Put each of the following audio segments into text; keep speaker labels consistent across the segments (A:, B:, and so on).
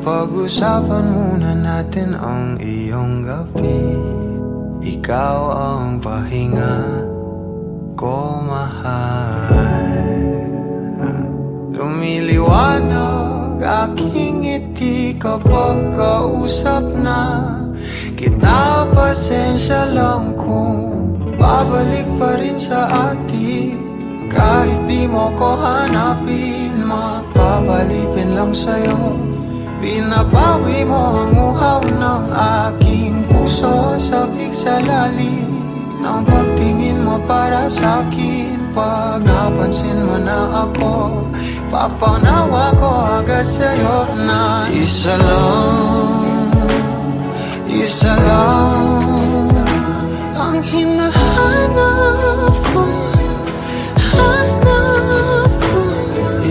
A: Pag-usapan muna natin ang iyong gabi. Ikaw ang pahinga ko, mahal. Lumiliwanag aking ngiti kapag kausap na kita. Pasensya lang kung babalik pa rin sa atin. Kahit di mo ko hanapin, magpapalipin lang sa'yo. Binabawi mo ang uhaw ng aking puso, sabik sa lalim ng pagtingin mo para sa'kin. Pag napansin mo na ako, papanawa ko agad sa'yo na isa lang ang hinahanap ko, hanap ko.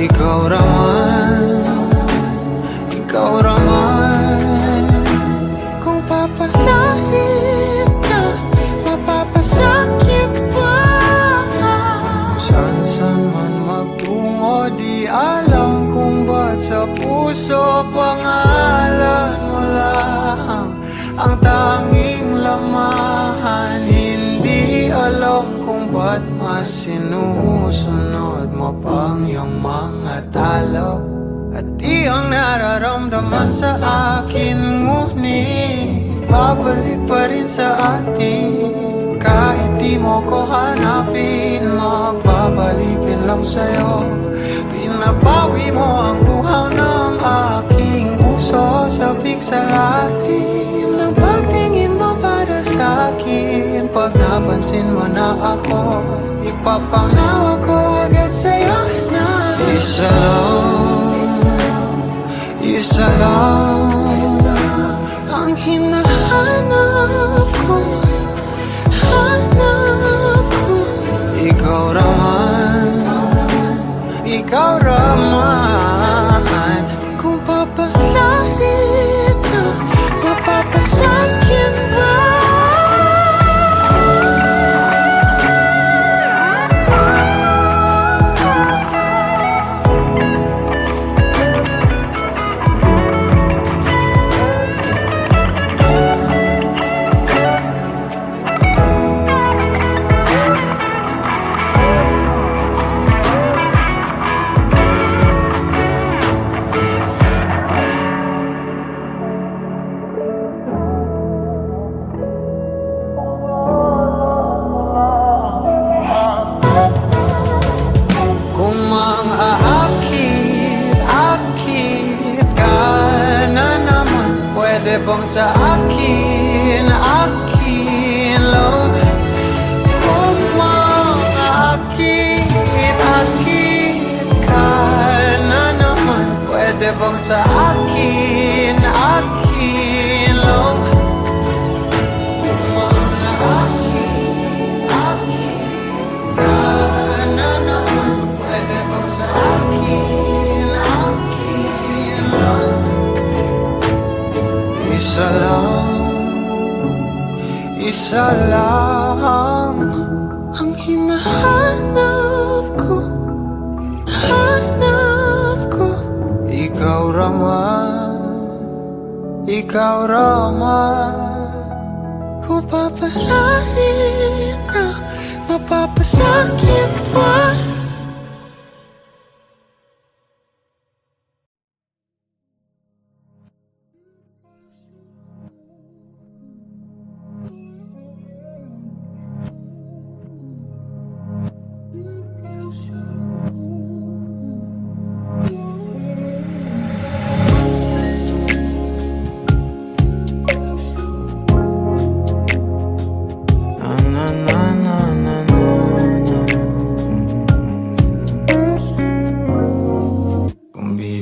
A: Ikaw raman, kung papalalim na, mapapasakit pa. San man magtungo, di alam kung ba't sa puso pangalan mo lang ang tanging lamahan. Hindi alam kung ba't mas sinusunod mo pang iyong mga talo at iyong nararamdaman sa akin. Ngunit babalik pa rin sa atin. Kahit di mo ko hanapin, magbabalipin lang sa'yo. Pinabawi mo ang uhaw ng aking puso, sabik sa lalim ng pagtingin mo para sa'kin. Pag napansin mo na ako, ipapanawa ko agad sa'yo na isa lang ang hinahanap ko, hanap ko. Ikaw raman, kung papalalim na, mapapasakit ba? Pwede bang sa akin lang? Kung makaakit ka na naman, pwede bang sa akin lang? Kung makaakit ka na naman, pwede bang sa akin lang? Isa lang ang hinahanap ko, hanap ko. Ikaw raman, kung papalarin na, mapapasakit pa.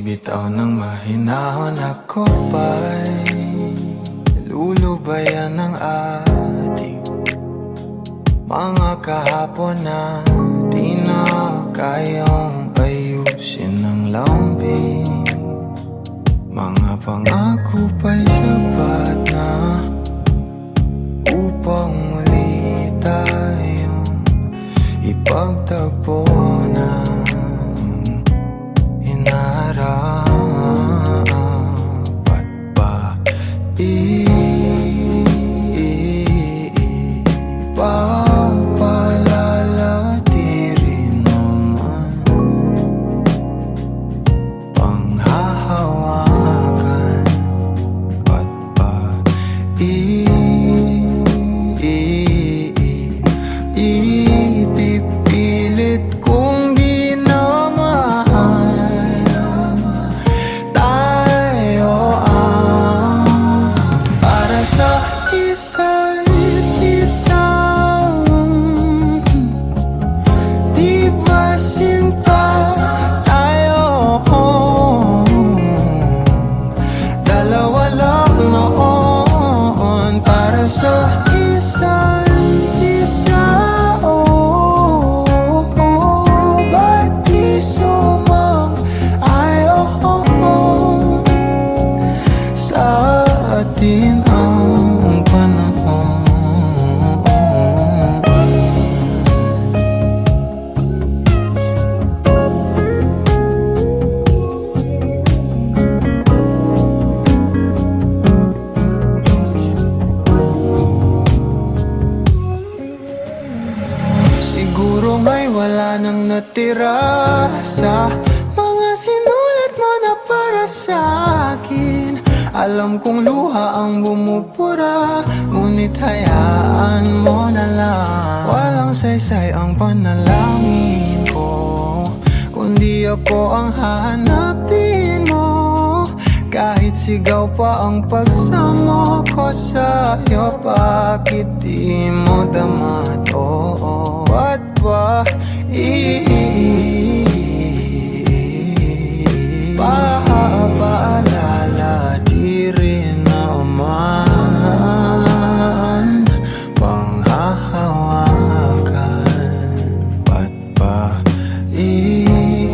A: Bitaw ng mahinahon ako ba'y lulubayan ng Mga kahapon na di na kayang ayusin ng lambing. Mga pangako pa'y sapat na upang muli tayong ipagtagpo ng inarapat pa. Ipagpalala di rin naman panghahawakan at pa ipipilit kong di na mahal tayo para sa isa't isa. Di ba sinta tayo? Dalawa lang noon para sa isa't isa. Ba't di sumang-ayon sa atin ang panahon? Siguro nga'y wala nang natira sa mga sinulat mo na para sa akin. Alam kong luha ang bumubura, ngunit hayaan mo na lang. Walang saysay ang panalangin ko, kundi ako ang hahanapin mo. Kahit sigaw pa ang pagsamo ko sa'yo, bakit di mo dama to? Ba't ba paalala di rin naman panghahawakan? Ba't ba ipipilit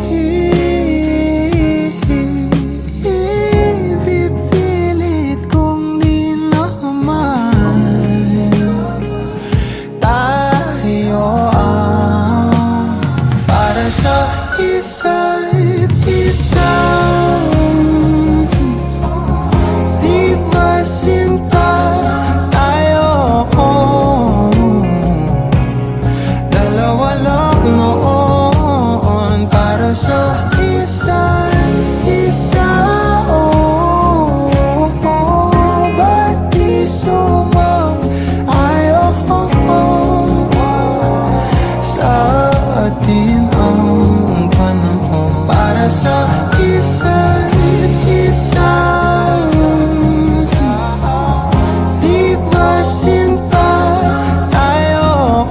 A: kong di naman tayo para sa isa't isa? Di ba sinta tayo? Dalawa lang noon para sa isa't isa. Ba't di sumang-ayon sa atin ang panahon para sa isa't isa? Di ba sinta tayo?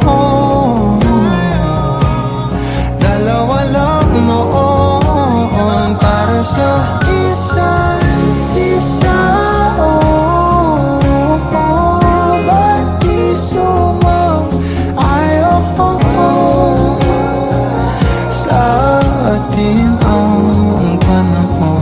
A: Dalawa lang noon para sa isa't isa. Ba't di sumang-ayon sa atin ang panahon?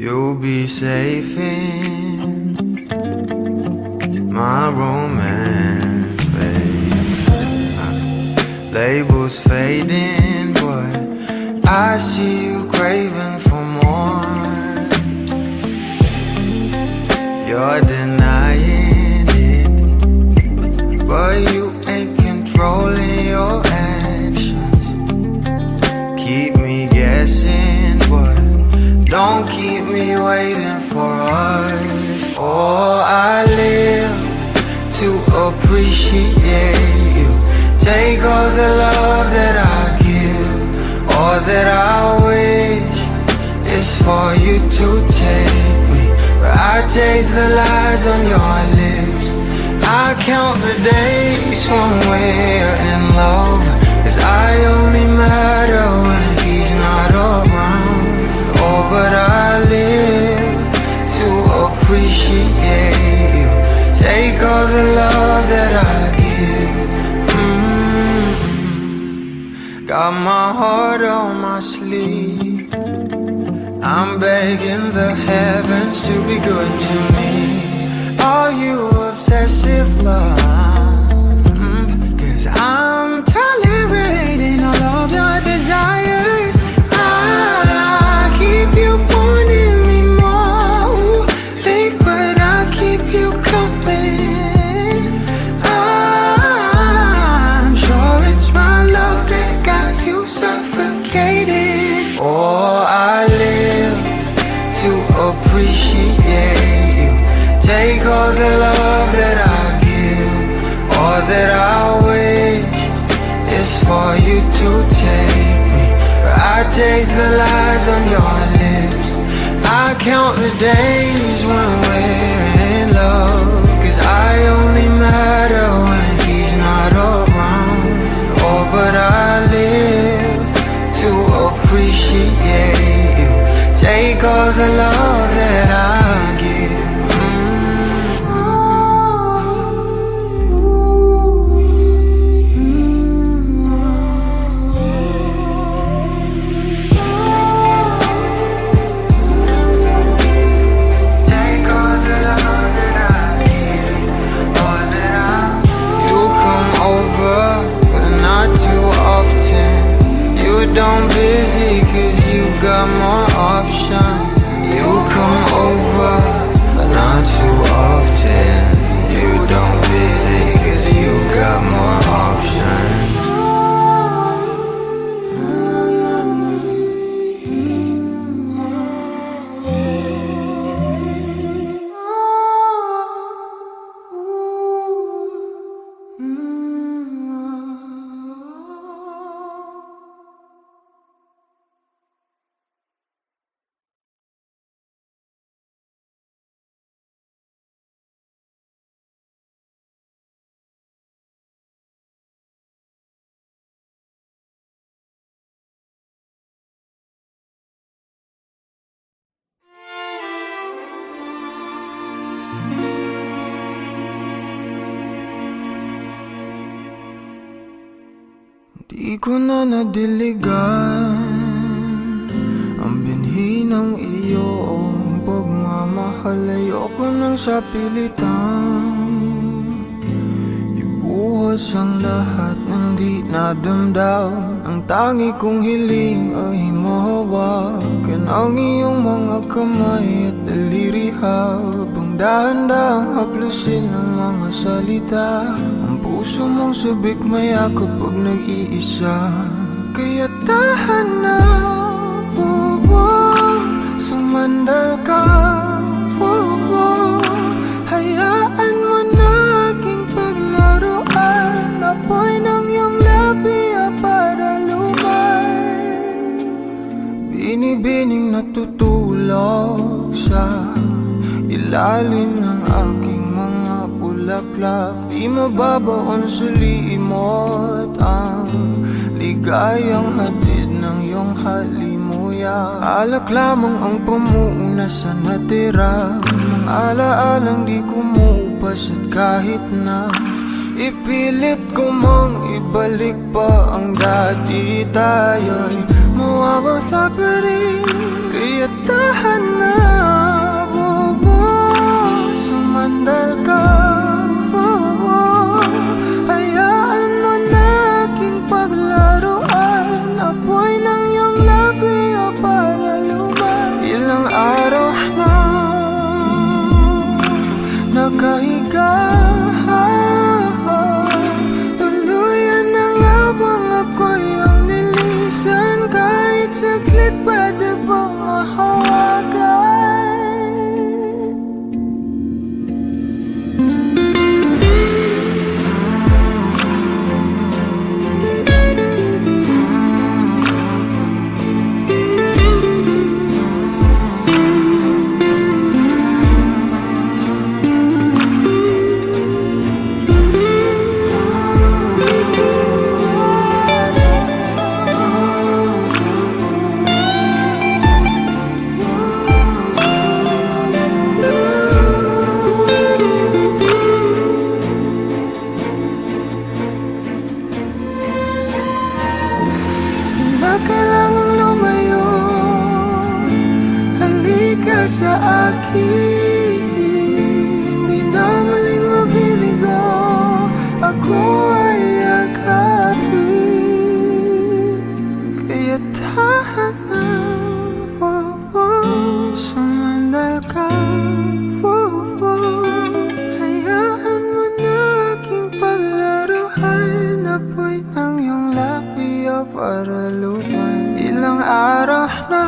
A: You'll be safe in my romance, babe. Labels fading, but I see you craving for more. You're denying it, but you ain't controlling your actions. Keep me guessing, but don't keep me patiently waiting for us. Oh, I live to appreciate you. Take all the love that I give, all that I wish is for you to take me. But I taste the lies on your lips. I count the days when we're in love, 'cause I only matter when he's not around. Oh, but I live to appreciate you. Take all the love that I give. Got my heart on my sleeve. I'm begging the heavens to be good to me. Are you obsessive love? 'Cause I'm tolerating all of your desires. I keep you wanting me more. Think, but I keep you coming. I'm sure it's my love that got you suffocated. Oh, I live to appreciate you. Take all the love that I give, all that I wish is for you to take me. But I taste the lies on your lips. I count the days when we're in love, 'cause I only matter when he's not around. Oh, but I live to appreciate you. Take all the love that I give. Don't busy 'cause you got more options. You come over, but not too often. You don't busy 'cause you got more options. Di ko na nadiligan ang binhi ng iyong pagmamahal. Ayoko nang sa pilitan ibuhos ang lahat ng di nadamdam. Ang tangi kong hiling ay mahawakan ang iyong mga kamay at daliri, habang dahan-dahang haplusin ang mga salita. Ang puso mong sabik mayakap pag nag-iisa. Kaya tahan na, sumandal ka, hayaan mo na aking paglaruan. Apoy ng iyong labi para lumay. Binibining natutulog sa ilalim ng aking mga bulaklak. Di mababaon sa limot ang ligayang hatid ng iyong halimuyak. Alak lamang ang pamuuna sa natira, mga alaalang di kumupas. At kahit na ipilit ko mang ibalik pa ang dati, tayo'y mawawala pa rin. Kaya tahan na, sumandal ka, hayaan mo na aking paglaruan. Apoy ng iyong labi para lumay. Ilang araw na nakahiga, tuluyan na nga bang ako'y ang nilisan. Kahit saglit pwede bang mahawagan? ka sa akin. Di na muling mabibigo, ako ay yakapin. Kaya tahan na, sumandal ka, hayaan mo na aking paglaruan. Apoy ng iyong labi para lumay. Ilang araw na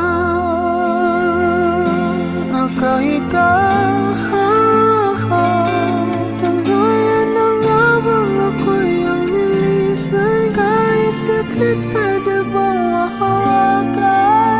A: nakahiga, tuluyan na nga bang ako'y ang nilisan? Kahit saglit pwede bang mahawakan?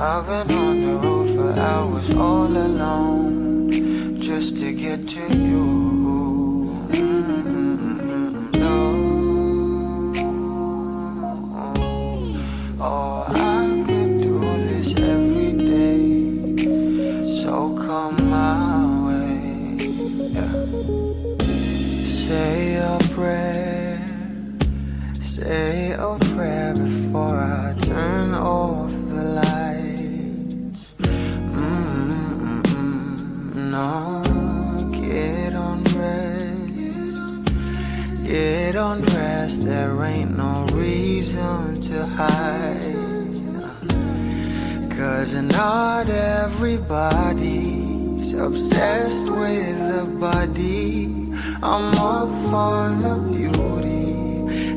A: I've been on the road for hours all alone just to get to you. No. Oh, I could do this every day, so come my way. Yeah. Say a prayer, say a prayer before I turn off the light. No, get undressed, there ain't no reason to hide. 'Cause not everybody's obsessed with the body. I'm up for the beauty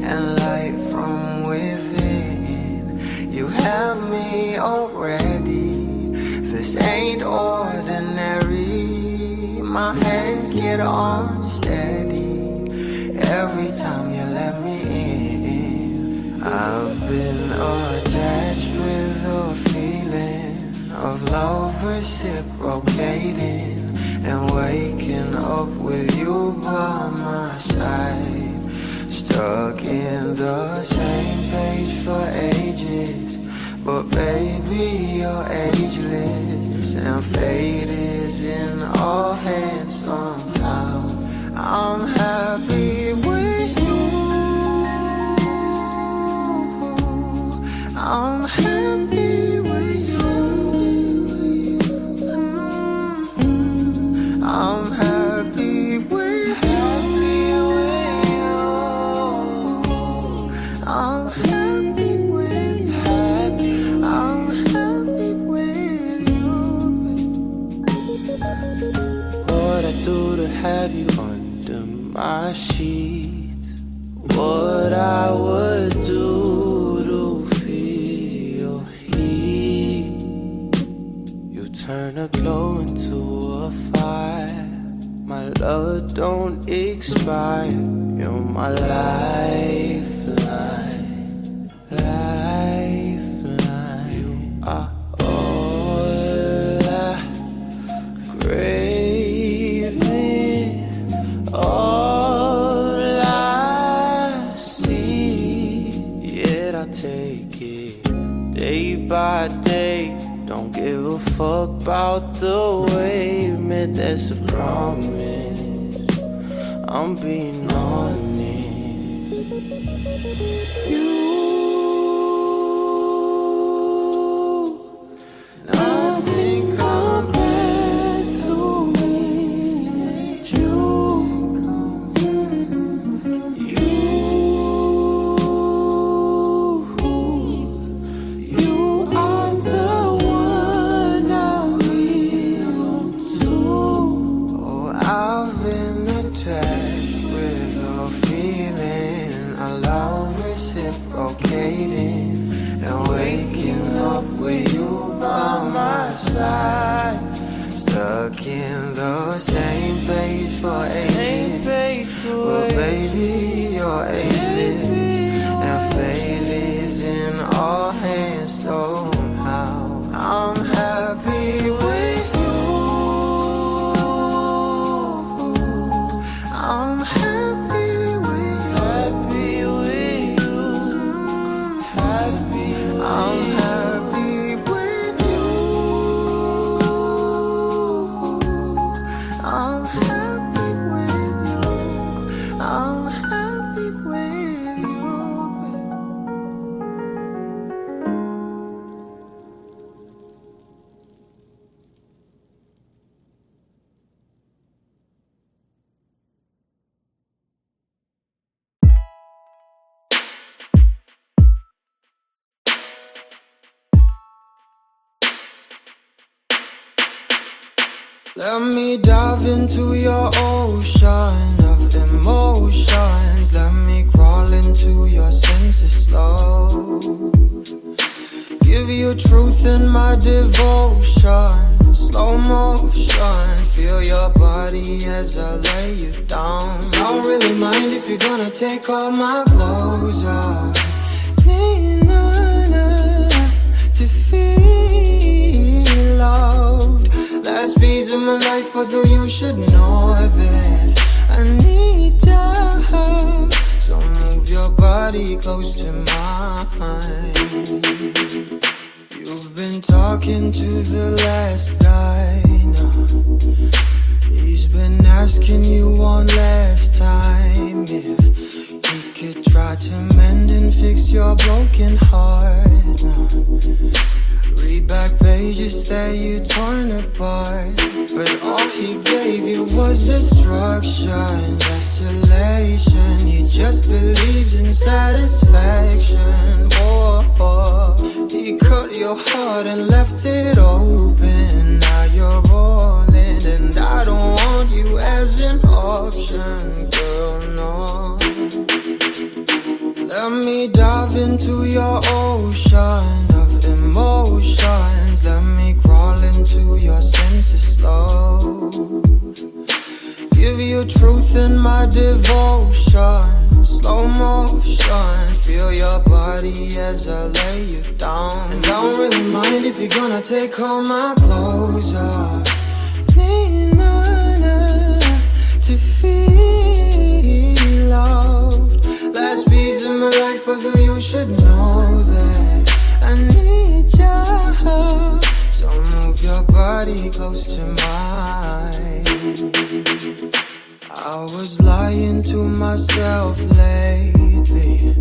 A: and light from within. You have me already, this ain't ordinary. My hands get on steady every time you let me in. I've been attached with the feeling of love reciprocating and waking up with you by my side. Stuck in the same page for ages, but baby, you're ageless, and fate is in our hands somehow. I'm happy with you. I'm happy with you. I'm happy with you. I'm happy with you. I'm happy with you. What I do to have you under my sheets, what I would do to feel your heat. You turn a glow into a fire. My love don't expire. You're my lifeline, lifeline. You are all I craving, all I see.
B: give a fuck about the way you meant, that's a promise. I'm being honest.
A: Nothing compares to me. You are the one I need to. Oh, I've been attached with a feeling, a love reciprocating, and waking up with you by my side, stuck in the same place for ages. Well, baby, you're ageless, and fate is in our hands somehow. I'm happy with you. I'm happy with you.
B: Happy with you. Happy with
A: I'm
B: you.
A: happy with you. I'm happy with you. I'm happy with you. Let me dive into your ocean of emotions. Let me crawl into your senses slow. Give you truth in my devotion. Slow motion. Feel your body as I lay you down. Don't really mind if you're gonna take all my clothes off. Need none to feel loved. Last piece of my life, but though you should know that I need you. So move your body close to mine. You've been talking to the last guy now. He's been asking you one last time if he could try to mend and fix your broken heart now. Read back pages that you torn apart, but all he gave you was destruction, desolation. He just believes in satisfaction. Oh, he cut your heart and left it open. Now you're rolling, and I don't want you as an option, girl, no. Let me dive into your ocean of emotions. Let me crawl into your senses slow. Give you truth in my devotion. Slow motion. Feel your body as I lay you down. And I don't really mind if you're gonna take all my clothes off. Need none to feel loved. Last piece of my life, but you should know that I need you. So move your body close to mine. I was lying to myself lately,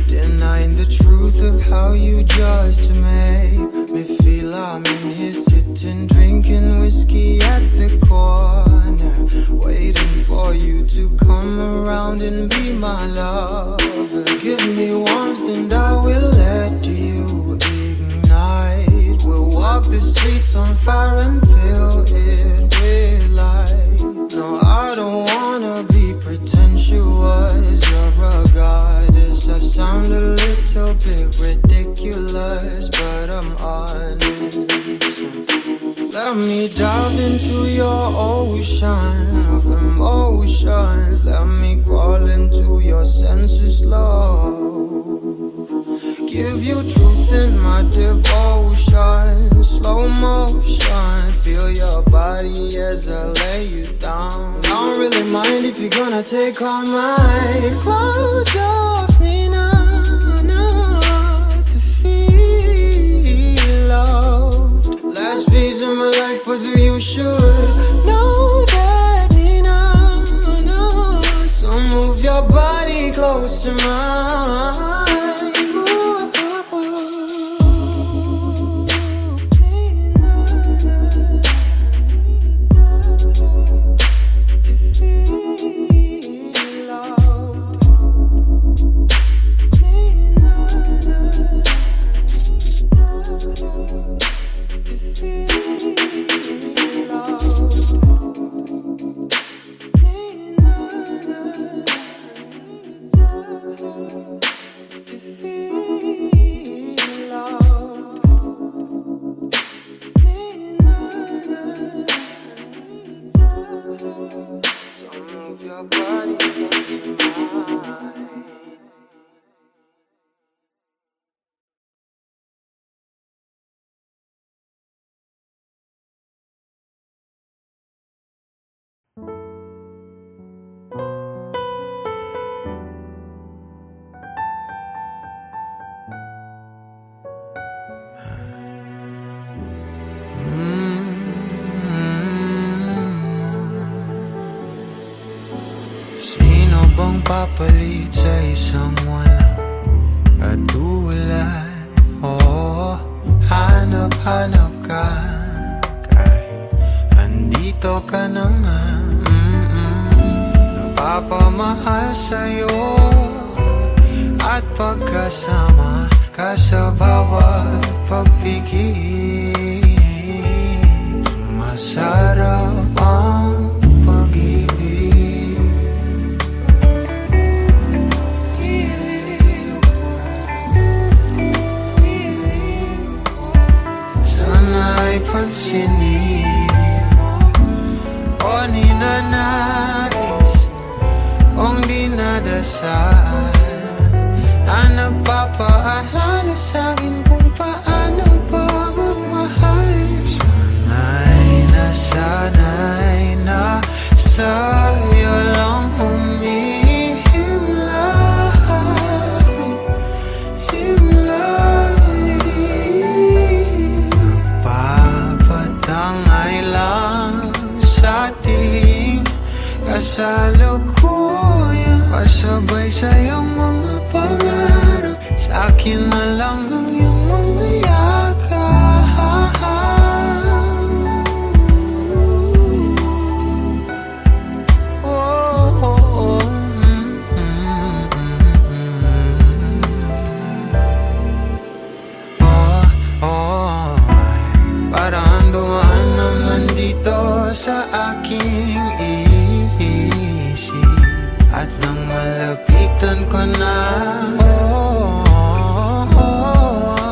A: denying the truth of how you just make me feel. I'm in here sitting, drinking whiskey at the corner, waiting for you to come around and be my lover. Give me warmth and I will let you ignite. We'll walk the streets on fire and fill it with light. No, I don't wanna be pretentious. You're a goddess. I sound a little bit ridiculous, but I'm honest. Let me dive into your ocean of emotions. Let me crawl into your senses, love. Give you truth in my devotion. Slow motion. Feel your body as I lay you down. I don't really mind if you're gonna take all my clothes off me now, to feel loved. your body close to mine. Sino bang papalit sa isang walang katulad? Oh, hanap-hanap ka kahit andito ka na nga. Napapamahal sa'yo at pagkasama ka sa bawat pagpigil. Masarap ang pag-ibig. Sana'y pansinin mo o ninanais kung dinadasal na nagpapaalala sa'kin kung paano ba magmahal. Sana'y na sa'yo lang himlay. Papatangay lang sa ating kasalukuyan, pasabay sa'yong mga pangarap, sa'kin na lang ang iyong mga yakap. Parang dumaan naman dito sa aking isip, at nang malapitan ko na,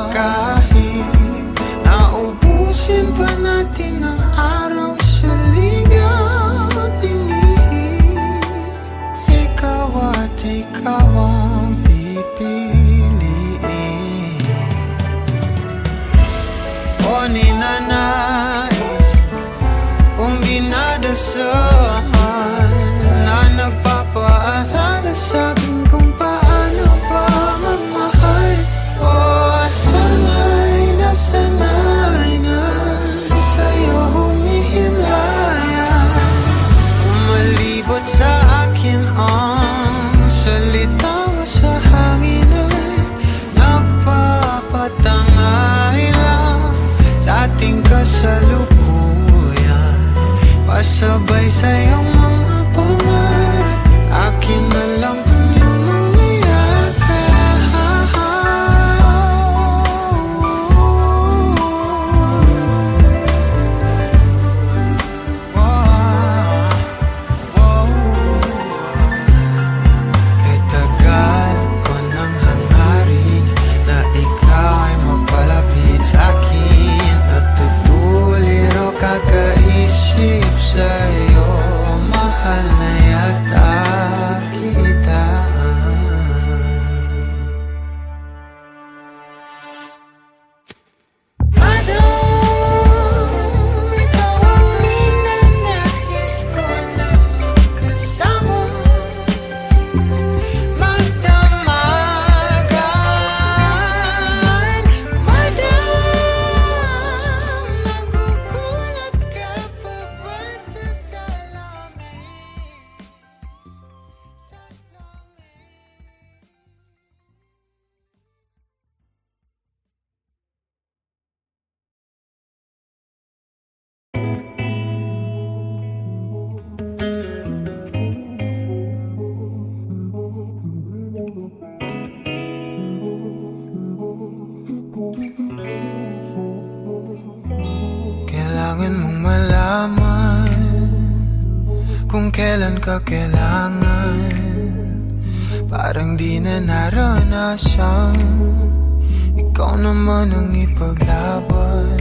A: kahit naubusin pa natin ang araw sa ligaw at inihip, ikaw at ikaw ang pipiliin. O ninanais kung dinadasal na nagpapaalala sa'kin kung paano ba magmahal. O sana'y na sa'yo humihimlayan. Malibot sa akin ang salita mo sa hangin at nagpapatangay lang sa ating kasalukuyan, pasabay sa'yong mga pangarap, akin na lang ang iyong mga yakap. Kay tagal ko nang hangarin na ikaw ay mapalapit sa'kin, natutuliro kakaisip sa'yo. ka kailangan, parang di na naranasan. Ikaw naman ang ipaglaban.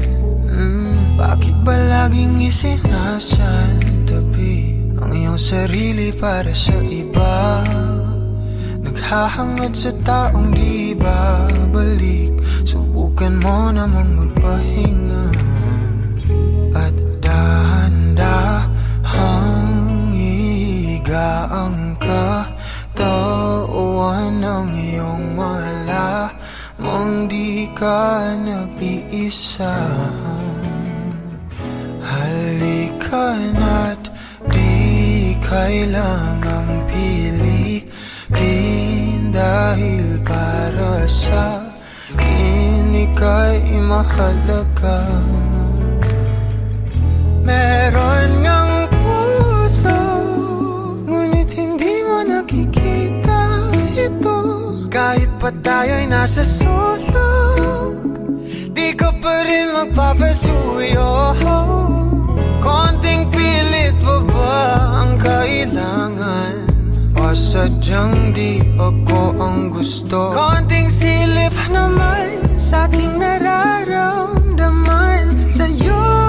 A: Bakit ba laging isinasantabi ang iyong sarili para sa iba? Naghahangad sa taong di babalik. Subukan mo namang magpahinga at dahan-dahang higaan ka. Tawan ng iyong mala mong di ka nag-iisa. Halika na't di kailangang pilitin, dahil para sa akin ika'y mahalaga. Meron ngang puso, ngunit hindi mo nakikita ito. Kahit pa tayo'y nasa sulok, di ka pa rin magpapasuyo. Konting pilit pa ba ang kailangan? O sadyang di ako ang gusto? Konting silip naman sa aking nararamdaman sa'yo.